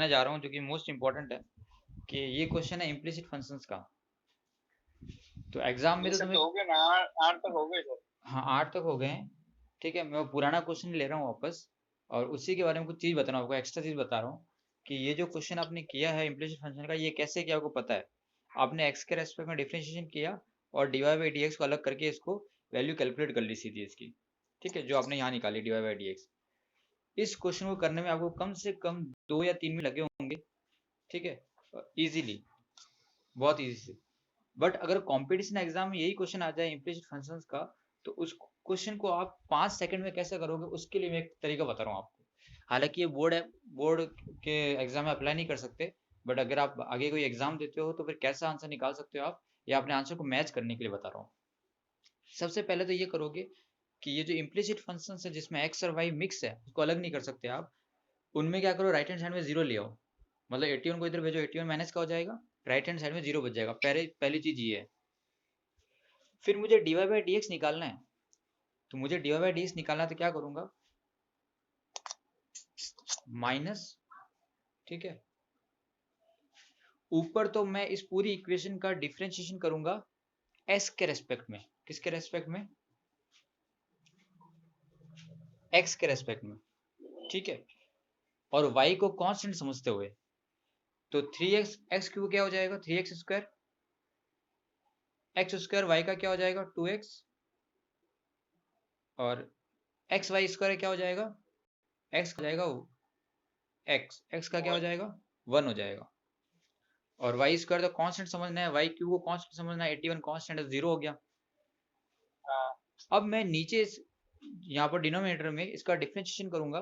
बताने जा रहा हूँ जो कि मोस्ट इंपॉर्टेंट है, कि ये क्वेश्चन है इम्प्लिसिट फंक्शंस का। तो एग्जाम में तो तुम्हें हो गया ना, 8 तक हो गए सर। हाँ 8 तक हो गए हैं, ठीक है। मैं वो पुराना क्वेश्चन ले रहा हूँ वापस, और उसी के बारे में कुछ चीज़ बता रहा हूँ आपको, एक्स्ट्रा चीज़ बता रहा हूँ कि ये जो क्वेश्चन आपने किया है इम्प्लिसिट फंक्शन का, ये कैसे किया आपको पता है। आपने एक्स के रेस्पेक्ट में डिफरेंशिएशन किया और d y by d x को अलग करके इसको वैल्यू कैलकुलेट कर ली सीधी इसकी, ठीक है, जो आपने यहाँ निकाली d y by d x. इस क्वेश्चन को करने में आपको कम से कम 2 या 3 मिनट लगे होंगे, ठीक है, इजीली, बहुत इजी से। बट अगर कंपटीशन एग्जाम में यही क्वेश्चन आ जाए इम्प्लिसिट फंक्शंस का, तो उस क्वेश्चन को आप 5 सेकंड में कैसे करोगे, उसके लिए मैं एक तरीका बता रहा हूँ आपको। हालांकि ये बोर्ड के एग्जाम में अप्लाई नहीं कर सकते, बट अगर आप आगे कोई एग्जाम देते हो तो फिर कैसा आंसर निकाल सकते हो आप, या अपने आंसर को मैच करने के लिए बता रहा हूँ। सबसे पहले तो ये करोगे कि ये जो इम्प्लिसिट फंक्शन है जिसमें एक्स और वाई मिक्स है, उसको अलग नहीं कर सकते आप, उनमें क्या करो, राइट हैंड साइड में जीरो ले आओ। मतलब 81 को इधर भेजो, 81 माइनस का हो जाएगा, राइट हैंड साइड में जीरो बच जाएगा। पहली चीज ये है। फिर मुझे d y by d x निकालना है, तो मुझे d y by d x निकालना है, तो क्या करूंगा, माइनस, ठीक है। ऊपर तो मैं इस पूरी इक्वेशन का डिफरेंशिएशन करूंगा एस के रेस्पेक्ट में। किसके रेस्पेक्ट में, एक्स के रेस्पेक्ट में, ठीक है। और y को कांस्टेंट समझते हुए, तो 3x एक्स क्यूब क्या हो जाएगा, 3x square, x square Y का क्या हो जाएगा 2x, और एक्स वाई स्क्वायर क्या हो जाएगा, एक्स हो जाएगा एक्स का क्या हो जाएगा 1 हो जाएगा। और वाई स्क्वायर तो कांस्टेंट समझना है, वाई क्यूब को कांस्टेंट समझना है, 81 कांस्टेंट है, 0 हो गया। अब मैं नीचे यहाँ पर डिनोमिनेटर में इसका डिफरेंशिएशन करूंगा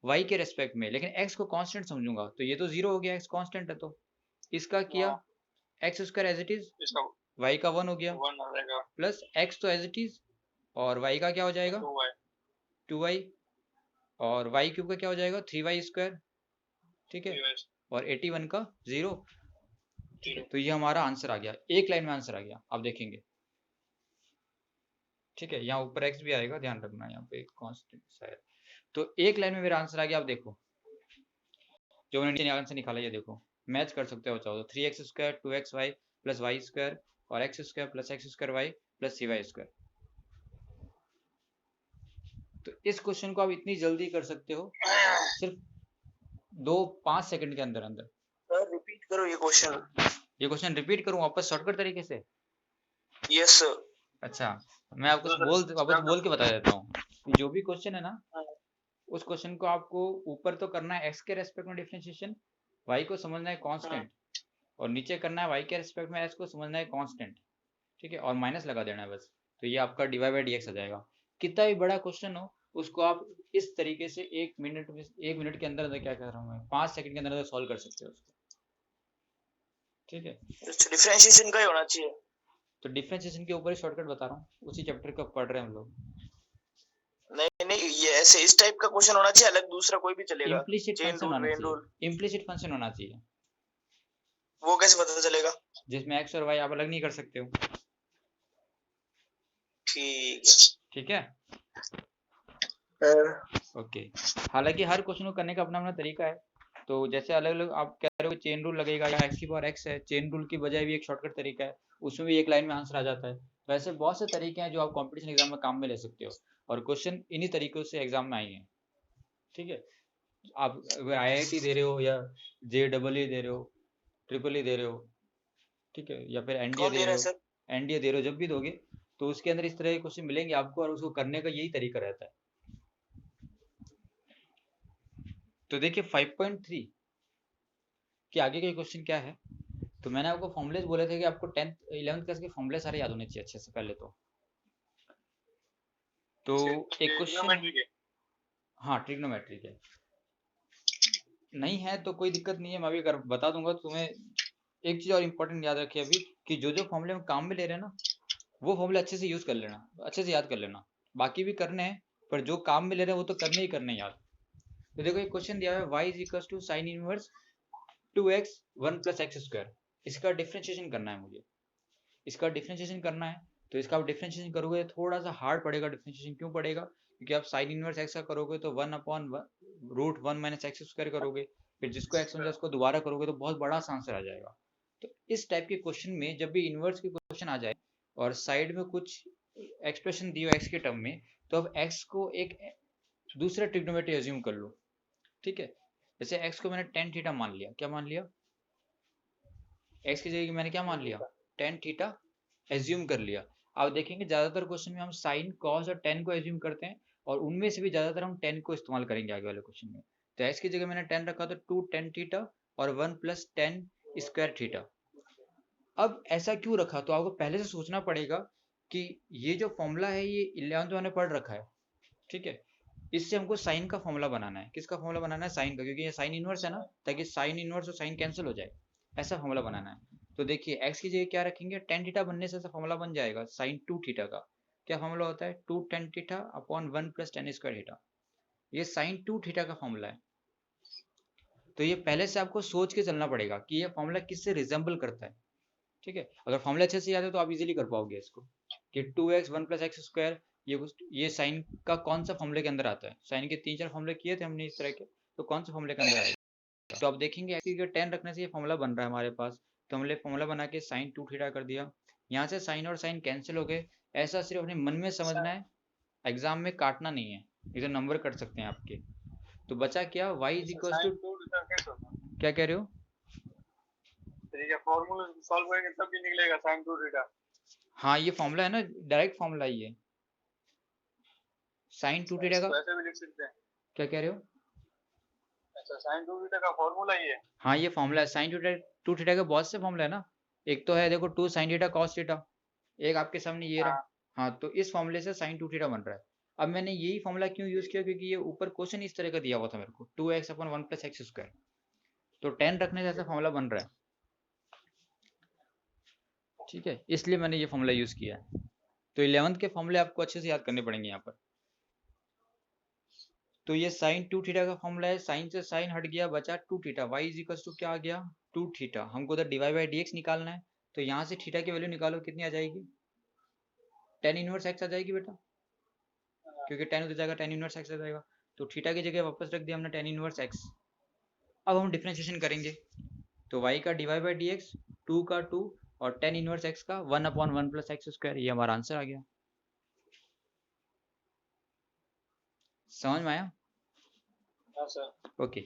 y के रेस्पेक्ट में, लेकिन x को कांस्टेंट समझूंगा, तो ये तो 0 हो गया, x कांस्टेंट है, तो इसका किया x square as it is, y का 1 हो गया, प्लस x तो एज इट इज, और y का क्या हो जाएगा 2y, और y क्यूब का क्या हो जाएगा 3y स्क्वायर, ठीक है, और 81 का 0, ठीक है। तो ये हमारा आंसर आ गया, एक लाइन में आंसर आ गया, आप देखेंगे, ठीक है। यहाँ ऊपर x भी आएगा, ध्यान रखना, यहाँ पे कांस्टेंट शायद। तो एक लाइन में मेरा आंसर आ गया, आप देखो जो मैंने नीचे आंसर निकाला, ये देखो, मैच कर सकते हो चाहो तो, 3x square 2x y plus y square, और x square plus x square y plus c y square. तो इस क्वेश्चन को आप इतनी जल्दी कर सकते हो, सिर्फ 5 सेकंड के अंदर अंदर। सर रिपीट करो ये क्वेश्चन रिपीट करूं वापस शॉर्टकट तरीके से। Yes sir. अच्छा, मैं आपको वापस बोल के बता देता हूँ। जो भी क्वेश्चन है ना, उस क्वेश्चन को आपको ऊपर तो करना है एक्स के रेस्पेक्ट में डिफरेंशिएशन, वाई को समझना है कांस्टेंट, और नीचे करना है वाई के रेस्पेक्ट में एस को समझना है कांस्टेंट, ठीक है, और माइनस लगा देना है बस। तो ये आपका डिवाइड बाई डीएक्स आ जाएगा। कितना भी बड़ा क्वेश्चन हो, उसको आप इस तरीके से 1 मिनट के अंदर अंदर, क्या कर रहा हूँ मैं, 5 सेकंड के अंदर अंदर सॉल्व कर सकते हो उसको, ठीक है। डिफरेंशिएशन का ही होना चाहिए। तो डिफरेंशिएशन के ऊपर ही शॉर्टकट बता रहा हूँ, उसी चैप्टर का पढ़ रहे हैं हम लोग। नहीं, ये ऐसे इस टाइप का क्वेश्चन होना चाहिए, अलग दूसरा कोई भी चलेगा। इम्प्लिसिट चेन फंक्शन रूल, होना रेन रूल, चाहिए, इम्प्लिसिट फंक्शन होना चाहिए, वो कैसे पता चलेगा, जिसमें एक्स और वाई आप अलग नहीं कर सकते हो, ठीक है। ओके। हालांकि हर क्वेश्चन को करने का अपना अपना तरीका है, तो जैसे अलग अलग आप कह रहे हो चेन रूल लगेगा, या एक्स की पावर एक्स है, चेन रूल की बजाय भी एक शॉर्टकट तरीका है, उसमें भी एक लाइन में आंसर आ जाता है। वैसे बहुत से तरीके हैं जो आप कंपटीशन एग्जाम में काम में ले सकते हो, और क्वेश्चन इन्हीं तरीकों से एग्जाम में आए हैं, ठीक है। आप अगर IIT दे रहे हो, या JEE दे रहे हो, ट्रिपल दे रहे हो, ठीक है, या फिर एनडीए दे रहे हो, जब भी दोगे तो उसके अंदर इस तरह के क्वेश्चन मिलेंगे आपको, और उसको करने का यही तरीका रहता है। तो देखिए 5.3 के आगे का क्वेश्चन क्या है। तो मैंने आपको फॉर्मुलेज बोले थे कि आपको 10th 11th क्लास के फॉर्मुले सारे याद होने चाहिए अच्छे से पहले तो एक क्वेश्चन, हाँ ट्रिग्नोमेट्रिक है, नहीं है तो कोई दिक्कत नहीं है, मैं अभी बता दूंगा तुम्हें। एक चीज और इम्पोर्टेंट याद रखिए अभी, कि जो फॉर्मुले हम काम में ले रहे हैं ना, वो फॉर्मूले अच्छे से यूज कर लेना, अच्छे से याद कर लेना। बाकी भी करने हैं, पर जो काम में ले रहे हैं वो तो करने ही करने याद। तो देखो एक क्वेश्चन दिया है, y is equal to sine inverse 2x 1 plus x square. इसका डिफरेंशिएशन करना है मुझे, इसका डिफरेंशिएशन करना है। तो इसका आप डिफरेंशिएशन करोगे थोड़ा सा हार्ड पड़ेगा डिफरेंशिएशन, क्यों पड़ेगा, क्योंकि आप साइन इनवर्स एक्स का करोगे तो 1 upon root 1 minus x square करोगे, फिर जिसको x समझा उसको दोबारा करोगे तो बहुत बड़ा सा आंसर आ जाएगा। तो इस टाइप के क्वेश्चन में जब भी इन्वर्स के क्वेश्चन आ जाए और साइड में कुछ एक्सप्रेशन दी हो x के टर्म में, तो अब x को एक दूसरा ट्रिग्नोमेट्री एज्यूम कर लो। ठीक है, जैसे x को मैंने टेन थीटा मान लिया, क्या मान लिया, x की जगह मैंने क्या मान लिया, टेन थीटा एज्यूम कर लिया। आप देखेंगे ज्यादातर क्वेश्चन में हम साइन कॉस और टेन को एज्यूम करते हैं, और उनमें से भी ज्यादातर हम टेन को इस्तेमाल करेंगे आगे वाले क्वेश्चन में। तो x की जगह मैंने टेन रखा तो टू टेन थीटा और one plus tan square theta. अब ऐसा क्यों रखा, तो आपको पहले से सोचना पड़ेगा कि ये जो फॉर्मूला है ये 11th में मैंने पढ़ रखा है। ठीक है, इससे हमको साइन का फॉर्मूला बनाना है। किसका फॉर्मूला बनाना है, साइन का, क्योंकि ये साइन इनवर्स है ना, ताकि साइन इनवर्स और साइन कैंसिल हो जाए, ऐसा फॉर्मूला बनाना है। तो देखिए x की जगह क्या रखेंगे, टेन थीटा बनने से ऐसा फॉर्मूला बन जाएगा साइन टू थीटा का। क्या फॉर्मूला होता है, two tan theta upon one plus tan square theta. ये साइन टू थीटा का फॉर्मूला है। तो ये पहले से आपको सोच के चलना पड़ेगा कि ये फॉर्मूला किससे रिजेंबल करता है। ठीक है, अगर फॉर्मूला अच्छे से याद है तो आप इजीली कर पाओगे इसको, कि two x one plus x square ये साइन का कौन सा फॉर्मूले के अंदर आता है। साइन के तीन चार फॉर्मूले किए थे हमने इस तरह के, तो कौन सा फॉर्मूले के अंदर आएगा। तो आप देखेंगे एक्स की जगह टेन रखने से ये फॉर्मूला बन रहा है हमारे पास। तो हमने फॉर्मूला बना के साइन टू थीटा कर दिया, यहाँ से साइन और साइन कैंसिल हो गए। ऐसा सिर्फ अपने मन में समझना है, एग्जाम में काटना नहीं है, इधर नंबर कट सकते हैं आपके। तो बचा क्या, y इज इक्वल टू, क्या कह रहे हो, फॉर्मूला सॉल्व करेंगे तब भी निकलेगा sin 2 थीटा। हाँ ये फॉर्मूला है ना, डायरेक्ट फॉर्मूला ही है साइन टू थीटा का। ऐसे भी लिख सकते हैं। क्या कह रहे हो, अच्छा sin 2 थीटा का फॉर्मूला ही है। हाँ ये फॉर्मूला है साइन टू थीटा का, बहुत से फॉर्मूला है ना। एक तो है देखो two sine theta cos theta, एक आपके सामने ये रहा। हाँ तो इस फॉर्मूले से साइन टू थीटा बन रहा है। अब मैंने यही फॉर्मूला क्यों यूज किया, क्योंकि ये ऊपर क्वेश्चन इस तरह का दिया हुआ था मेरे को, two x upon one plus x square. तो टेन रखने से ऐसा फॉर्मूला बन रहा है। ठीक है, इसलिए मैंने ये फॉर्मूला यूज किया है। तो 11th के फॉर्मूले आपको अच्छे से याद करने पड़ेंगे यहाँ पर। तो ये साइन टू थीटा का फॉर्मूला है, साइन से साइन हट गया, बचा two theta, y is equal to क्या आ गया, टू थीटा। हमको उधर डिवाई बाई डी एक्स निकालना है, तो यहाँ से थीटा की वैल्यू निकालो, कितनी आ जाएगी, टेन इनवर्स एक्स आ जाएगी बेटा, क्योंकि टेन उधर जाएगा, टेन इनवर्स एक्स आ जाएगा। तो थीटा की जगह वापस रख दिया हमने टेन इनवर्स एक्स। अब हम डिफ्रेंशिएशन करेंगे, तो y का Dibai by d x, to का टू, और टेन इनवर्स एक्स का one upon one plus x square, ये हमारा आंसर आ गया। समझ में आया, ओके।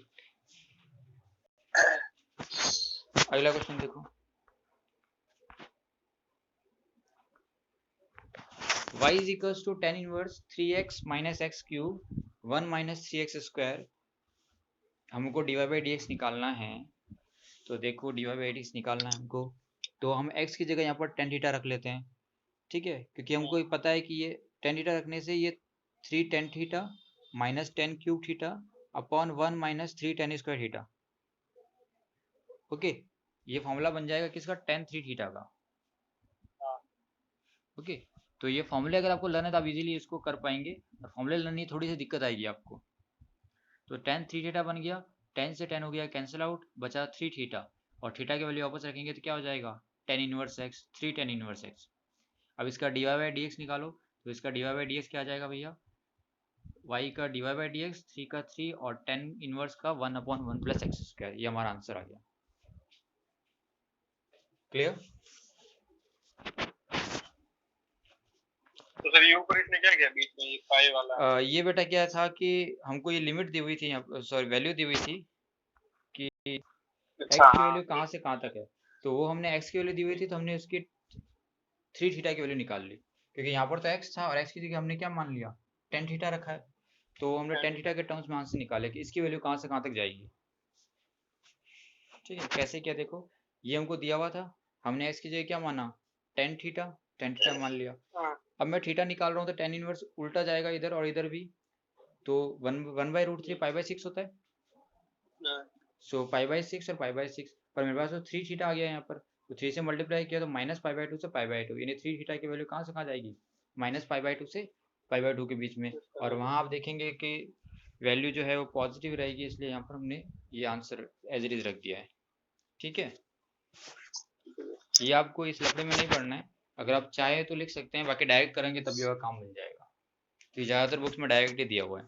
अगला क्वेश्चन देखो, y is equals to tan inverse 3x minus x cube 1 minus 3x square. हमको dy by dx निकालना है। तो देखो dy by dx निकालना है हमको, तो हम x की जगह यहाँ पर tan थीटा रख लेते हैं। ठीक है, क्योंकि हमको ये पता है कि ये tan थीटा रखने से ये 3 tan theta minus ten cube theta upon 1 minus 3 tan square theta. Okay, ये फॉर्मूला बन जाएगा किसका, tan 3 थीटा का। ओके, तो ये फॉर्मूले अगर आपको लर्न है तो आप इजीली इसको कर पाएंगे, और फॉर्मूले लर्न थोड़ी सी दिक्कत आएगी आपको। तो tan 3 थीटा बन गया, 10 से 10 हो गया कैंसिल आउट, बचा 3 थीटा, और थीटा की वैल्यू वापस रखेंगे तो क्या हो जाएगा, tan inverse x, 3 tan inverse x. अब इसका d y by d x निकालो, तो इसका d y by d x क्या आ जाएगा भैया, y का d y by d x, 3 का 3 और tan इनवर्स का 1 अपॉन 1 प्लस एक्स स्क्वायर, ये हमारा आंसर आ गया। क्लियर। तो सर ये ऊपर इसने क्या किया बीच में, ये पाई वाला ये बेटा क्या था कि हमको ये लिमिट दी हुई थी, सॉरी वैल्यू दी हुई थी कि x की वैल्यू कहाँ से कहाँ तक है। तो वो हमने x की वैल्यू दी हुई थी, तो हमने उसकी 3 थीटा की वैल्यू निकाल ली, क्योंकि यहाँ पर तो x था और x की जगह हमने क्या मान लिया, tan थीटा रखा है। तो हमने tan थीटा के टर्म्स में आंसर निकाले कि इसकी वैल्यू कहाँ से कहाँ तक जाएगी। ठीक है, कैसे क्या, देखो ये हमको दिया हुआ था, हमने x की जगह क्या माना, tan थीटा मान लिया। अब मैं थीटा निकाल रहा हूँ तो tan इनवर्स उल्टा जाएगा इधर और इधर भी, तो one by root three pi by six होता है। सो पाई बाई सिक्स और पाई बाई सिक्स, पर मेरे पास तो थ्री थीटा आ गया यहाँ पर, तो थ्री से मल्टीप्लाई किया तो माइनस पाई बाई टू से पाई बाई टू, यानी थ्री थीटा की वैल्यू कहाँ से कहाँ जाएगी, माइनस पाई बाई टू से पाई बाई टू के बीच में। और वहाँ आप देखेंगे कि वैल्यू जो है वो पॉजिटिव रहेगी, इसलिए यहाँ पर हमने ये आंसर एज इट इज रख दिया है। ठीक है, ये आपको इस लफड़े में नहीं पढ़ना है, अगर आप चाहे तो लिख सकते हैं, बाकी डायरेक्ट करेंगे तब भी वह काम मिल जाएगा। तो ये ज्यादातर बुक्स में डायरेक्ट ही दिया हुआ है,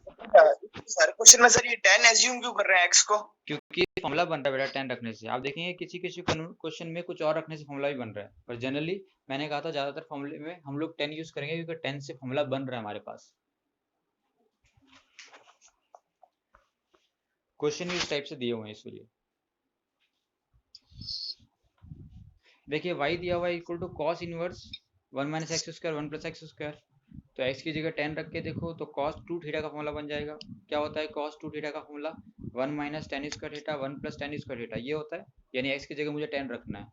सारे क्वेश्चन में सर ये 10 एज्यूम क्यों कर रहे हैं x को? क्योंकि फॉर्मूला बन रहा है बेटा 10 रखने से। आप देखेंगे किसी किसी क्वेश्चन में कुछ और रखने से फॉर्मूला भी बन रहा है, पर जनरली मैंने कहा था ज्यादातर फॉर्मूले में हम लोग 10 यूज करेंगे, क्योंकि 10 से फॉर्मूला बन रहा है हमारे पास। क्वेश्चन भी इस टाइप से दिए हुए हैं इसलिए। देखिए y दिया हुआ है equal to cos inverse 1 minus x square 1 plus x square. तो x की जगह 10 रख के देखो तो cos 2 थीटा का फॉर्मूला बन जाएगा। क्या होता है cos 2 थीटा का formula? 1 minus tan square theta 1 plus tan square theta, ये होता है। यानी x की जगह मुझे 10 रखना है,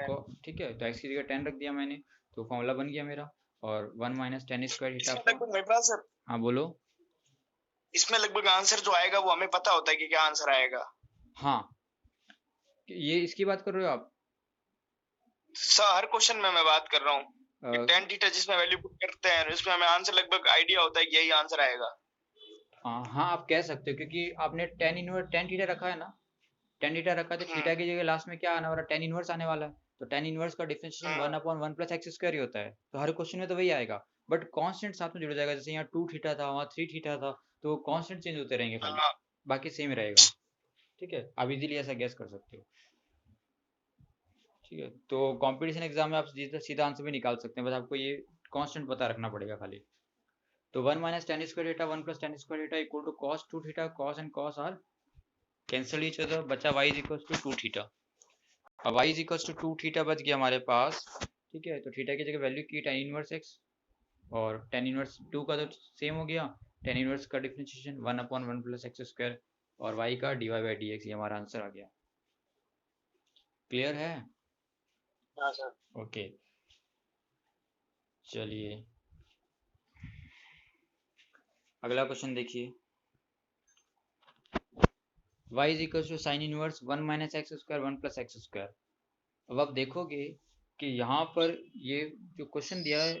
तो ठीक है, तो x की जगह 10 रख दिया मैंने, तो फॉर्मूला बन गया मेरा। और 1 माइनस टेन स्क्वायर थीटा इसमें लगभग मेरे पास सर, हाँ बोलो। इसमें लगभग आंसर जो आएगा वो हमें पता होता है कि क्या आंसर आएगा। हाँ, ये इसकी बात कर रहे हो आप? सर हर क्वेश्चन में मैं बात कर रहा हूँ, टेन थीटा जिसमें वैल्यू पुट करते हैं इसमें हमें आंसर लगभग आइडिया होता है कि यही आंसर आएगा। हाँ आप कह सकते हो, क्योंकि आपने टेन इनवर्स 10 थीटा रखा है ना, 10 थीटा रखा है, तो थीटा की जगह लास्ट में क्या आने वाला है? 10 इनवर्स आने वाला है। तो 10 इनवर्स का differentiation 1 upon 1 plus x square ही होता है, तो हर क्वेश्चन में तो वही आएगा। बट कांस्टेंट साथ में जुड़ जाएगा, जैसे यहाँ 2 थीटा था, वहाँ 3 थीटा था, तो कांस्टेंट चेंज होते रहेंगे खाली, हाँ, बाकी सेम रहेगा। ठीक है, आप इजीली ऐसा गैस कर सकते हो। ठीक है, तो कंपटीशन एग्जाम में आप सीधा आंसर भी निकाल सकते हैं, बस आपको ये कांस्टेंट पता रखना पड़ेगा खाली। तो 1 minus tan square theta 1 plus tan square theta equal to cos 2 theta. Cos and cos are cancel each other, बचा y is equal to 2 theta. अब y is equal to 2 theta बच गया हमारे पास। ठीक है, तो थीटा की जगह वैल्यू की tan इनवर्स x, और tan इनवर्स 2 का तो सेम हो गया, tan इनवर्स का differentiation 1 upon 1 plus x square, और y का dy बाई dx, ये हमारा आंसर आ गया। क्लियर है? हाँ सर। ओके, चलिए अगला क्वेश्चन देखिए। y is equal to sine inverse 1 minus x square 1 plus x square. अब आप देखोगे कि यहाँ पर ये जो क्वेश्चन दिया है,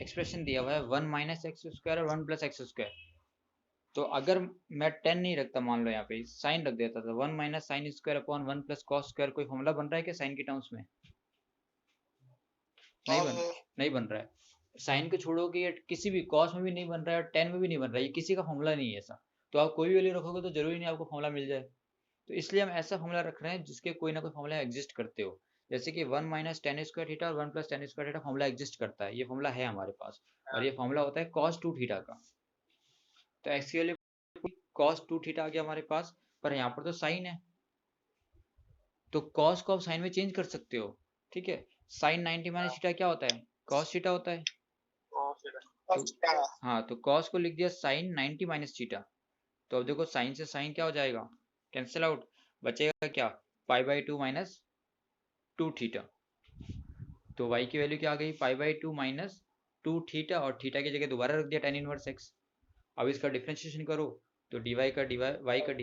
एक्सप्रेशन दिया हुआ है 1 माइनस एक्स स्क्वायर और 1 प्लस एक्स स्क्वायर। तो अगर मैं 10 नहीं रखता, मान लो यहाँ पे साइन रख देता था, 1 minus sine square upon 1 plus cos square, कोई फॉर्मूला बन रहा है क्या साइन के टर्म्स में? नहीं बन रहा है। साइन को छोड़ोगे, या किसी भी कॉस में भी नहीं बन रहा है और 10 में भी नहीं बन रहा है, ये किसी का फॉर्मूला नहीं है ऐसा। तो आप कोई भी वैल्यू रखोगे तो जरूरी नहीं आपको फॉर्मूला मिल जाए, तो इसलिए हम ऐसा फॉर्मूला रख रहे हैं जिसके कोई ना कोई फॉर्मूला एग्जिस्ट करते हो। जैसे कि 1 माइनस टेन स्क्वायर थीटा और 1 plus tan square theta formula exist करता है, ये फॉर्मूला है हमारे पास, और ये फॉर्मूला होता है कॉस 2 थीटा का। तो एक्चुअली कॉस 2 थीटा आ गया हमारे पास, पर यहाँ पर तो साइन है, तो कॉस को आप साइन में चेंज कर सकते हो। ठीक है, साइन 90 माइनस थीटा क्या होता है? कॉस थीटा होता है। तो हाँ, तो कॉस को लिख दिया साइन 90 माइनस थीटा। तो अब देखो साइन से साइन क्या हो जाएगा? कैंसिल आउट, बचेगा क्या? Pi by 2 minus 2 theta. तो y की वैल्यू क्या आ गई? पाई बाई 2 माइनस 2 थीटा, और थीटा की जगह दोबारा रख दिया tan इनवर्स x। अब इसका डिफरेंशिएशन करो, तो dy का y का dy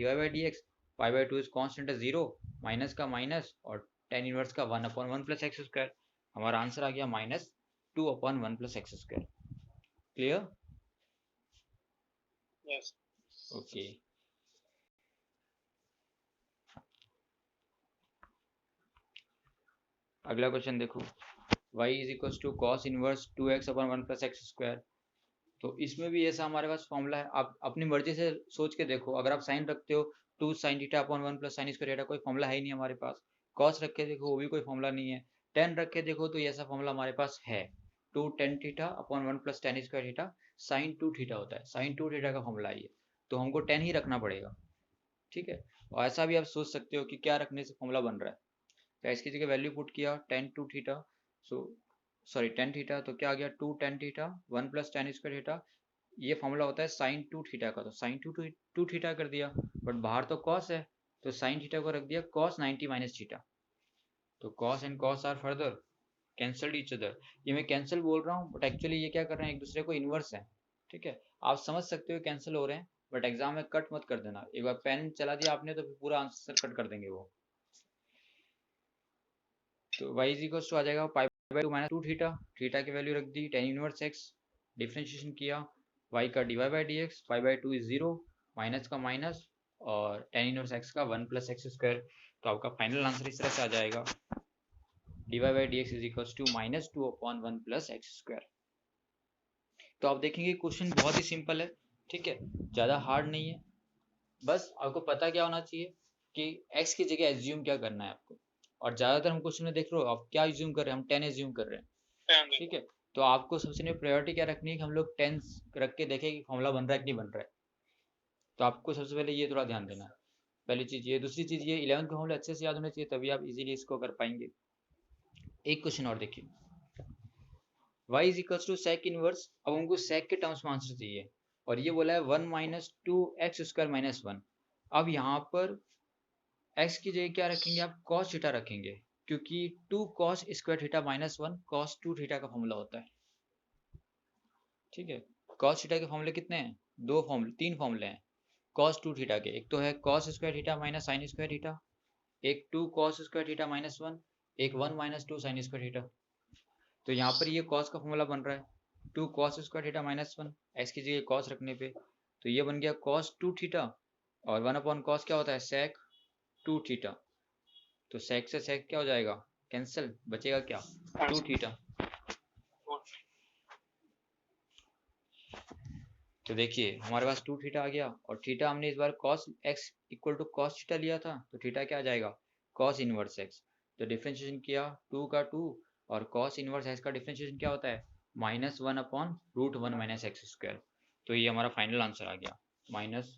by dx, pi by 2 is constant है 0, माइनस का माइनस, और tan इनवर्स का 1 अपॉन 1 प्लस एक्स स्क्वायर। हमारा आंसर आ गया minus 2 upon 1 plus x square. Clear? Yes. Okay, अगला क्वेश्चन देखो। y is equal to cos inverse 2x upon 1 plus x square. तो इसमें भी ऐसा हमारे पास फॉर्मूला है, आप अपनी मर्जी से सोच के देखो। अगर आप साइन रखते हो 2 sine theta upon 1 plus sign square theta, कोई फॉर्मूला है ही नहीं हमारे पास। कॉस रख के देखो, वो भी कोई फॉर्मूला नहीं है। टेन रख के देखो, तो ये ऐसा फॉर्मूला हमारे पास है, 2 ten theta upon 1 plus tan square theta sine 2 theta होता है, साइन 2 थीटा का फॉर्मूला है ये, तो हमको 10 ही रखना पड़ेगा। ठीक है, और ऐसा भी आप सोच सकते हो कि क्या रखने से फॉर्मूला बन रहा है। तो इसकी जगह वैल्यू पुट किया ten 2 theta, so sorry 10 theta, तो क्या आ गया 2 tan theta 1 plus tan square theta. ये फॉर्मूला होता है साइन 2 थीटा का, तो साइन 2 थीटा कर दिया, बट बाहर तो कॉस है, तो साइन थीटा को रख दिया कॉस 90 माइनस थीटा। तो cos and cos are further cancelled each other. ये मैं कैंसिल बोल रहा हूँ, बट एक्चुअली ये क्या कर रहे हैं, एक दूसरे को इन्वर्स है। ठीक है, आप समझ सकते हो कैंसिल हो रहे हैं, बट एग्जाम में कट मत कर देना। एक बार पेन चला दिया आपने तो फिर पूरा आंसर कट कर देंगे वो। तो y इज इक्वल टू आ जाएगा pi by 2 minus 2 theta, theta की वैल्यू रख दी tan इनवर्स x, डिफरेंशिएशन किया y का dy by dx, pi by 2 is 0, minus का माइनस, और tan इनवर्स x का 1 प्लस एक्स स्क्वायर। तो आपका फाइनल आंसर इस तरह से आ जाएगा, dy by dx is equal to minus 2 upon 1 plus x square. तो आप देखेंगे क्वेश्चन बहुत ही सिंपल है, ठीक है, ज़्यादा हार्ड नहीं है। बस आपको पता क्या होना चाहिए कि x की जगह एज्यूम क्या करना है आपको। और ज़्यादातर हम क्वेश्चन में देख रहे हो आप क्या एज्यूम कर रहे हैं, हम 10 एज्यूम कर रहे हैं, ठीक है। तो आपको सबसे पहले प्रायोरिटी क्या रखनी है कि हम लोग 10 रख के देखें कि फॉर्मूला बन रहा है कि नहीं बन रहा है। तो आपको सबसे पहले ये थोड़ा ध्यान देना है, पहली चीज़ ये। दूसरी चीज़ ये 11th का फॉर्मूला अच्छे से याद होना चाहिए, तभी आप इजीली इसको कर पाएंगे। एक क्वेश्चन और देखिए, y is equals to sec inverse. अब हमको सेक के टर्म्स में आंसर चाहिए और ये बोला है 1 माइनस 2x² माइनस 1। अब यहाँ पर x की जगह क्या रखेंगे आप, cos थीटा रखेंगे, क्योंकि 2 cos square theta minus 1 cos 2 theta का फॉर्मूला होता है, ठीक है। cos थीटा के फॉर्मूले कितने हैं, तीन फॉर्मूले हैं cos 2 थीटा के। एक तो है cos square theta minus sin square theta, एक 2 cos स्क्वायर थीटा माइनस 1, एक 1 माइनस 2 sin स्क्वायर थीटा। तो यहाँ पर ये cos का फॉर्मूला बन रहा है 2 cos square theta minus 1, x की जगह cos रखने पे तो ये बन गया cos 2 थीटा, और 1 अपॉन cos क्या होता है, sec 2 थीटा। तो sec से sec क्या हो जाएगा, कैंसिल, बचेगा क्या, 2 थीटा। तो देखिए हमारे पास 2 थीटा आ गया, और थीटा हमने इस बार cos x equal to cos theta लिया था, तो थीटा क्या आ जाएगा, cos इनवर्स x। तो डिफ्रेंशिएशन किया 2 का 2, और cos इनवर्स x का डिफ्रेंशिएशन क्या होता है, minus 1 upon root 1 minus x square. तो ये हमारा फाइनल आंसर आ गया, minus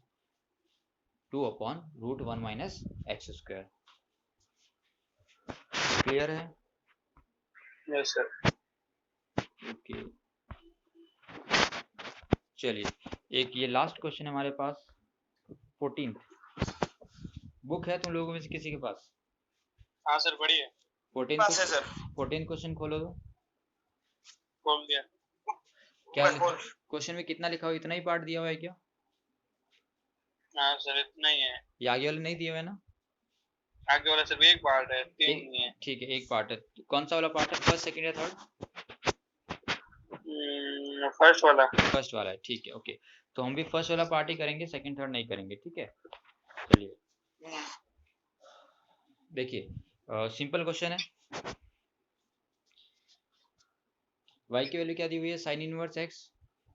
2 upon root 1 minus x square. Clear है? Yes sir. ओके, चलिए एक ये लास्ट क्वेश्चन है हमारे पास, 14th। बुक है तुम लोगों में से किसी के पास? हाँ सर, बढ़िया। 14 क्वेश्चन खोलो तो। खोल दिया। क्या क्वेश्चन में कितना लिखा हुआ, इतना ही पार्ट दिया हुआ है क्या? हाँ सर, इतना ही है। ये आगे वाले नहीं दिए हुए ना? आगे वाला सिर्फ एक पार्ट है, तीन नहीं है। ठीक है, एक पार्ट है। कौन सा वाला पार्ट है, फर्स्ट सेकंड या थर्ड? फर्स्ट वाला। फर्स्ट वाला है, ठीक है, ओके। तो हम भी फर्स्ट वाला पार्ट ही करेंगे, सेकंड थर्ड नहीं करेंगे, ठीक है। चलिए देखिए, सिंपल क्वेश्चन है। y की वैल्यू क्या दी हुई है, साइन इनवर्स x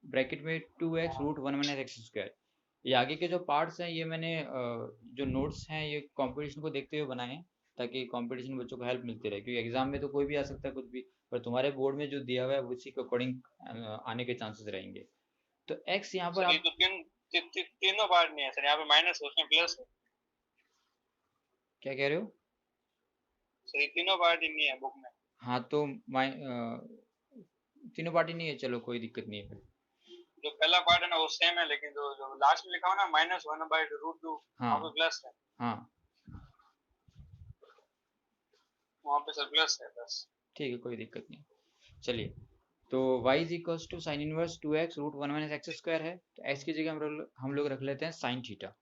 ब्रैकेट में 2x root 1 minus x square. ये आगे के जो पार्ट्स हैं ये मैंने जो नोट्स हैं ये कंपटीशन को देखते हुए बनाए हैं, ताकि कंपटीशन बच्चों को हेल्प मिलती रहे, क्योंकि एग्जाम में तो कोई भी आ सकता है कुछ भी, पर तुम्हारे बोर्ड में जो दिया हुआ है उसी के अकॉर्डिंग आने के चांसेस रहेंगे। तो x यहाँ पर आप तो तीनों पार्ट नहीं है सर, यहाँ पे माइनस है, उसमें प्लस है। क्या कह रहे हो? सर तीनों पार्ट ही नहीं है बुक में। हाँ तो तीनों पार्टी नहीं है, चलो कोई दिक्कत नहीं है फिर। जो पहला पार्ट है ना वो सेम है, लेकिन जो लास्ट में लिखा हुआ ना माइनस 1/√2, हाँ वहाँ पे प्लस है। हाँ वहाँ पे सर प्लस है बस। ठीक है, कोई दिक्कत नहीं। चलिए, तो y is equals to sine inverse 2x root 1 minus x square है, तो x की जगह हम लोग रख लेते हैं साइन थीटा,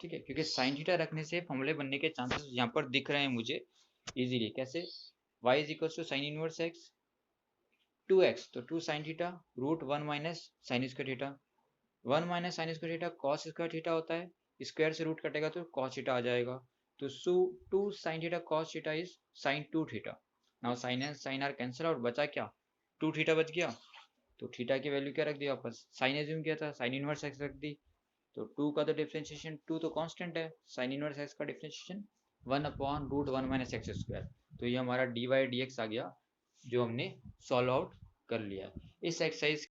ठीक है, क्योंकि साइन थीटा रखने से फॉर्मूले बनने के चांसेस यहाँ पर दिख रहे हैं मुझे इजीली। कैसे, y is equals to sine inverse x 2x, तो 2 sine theta root 1 minus sine square theta, 1 minus sine square theta cos square theta होता है, स्क्वायर से रूट कटेगा तो कॉस थीटा आ जाएगा। तो 2 sine theta cos theta is sine 2 theta. Now sine and sine are cancel out, बचा क्या, 2 theta बच गया। तो थीटा की वैल्यू क्या रख दी वापस, साइन एज्यूम किया था, साइन इनवर्स एक्स रख दी। तो 2 का तो डिफरेंशिएशन 2 तो कांस्टेंट है, साइन इनवर्स एक्स का differentiation 1 upon root 1 minus x square. तो ये हमारा dy dx आ गया, जो हमने सॉल्व आउट कर लिया। इस एक्सरसाइज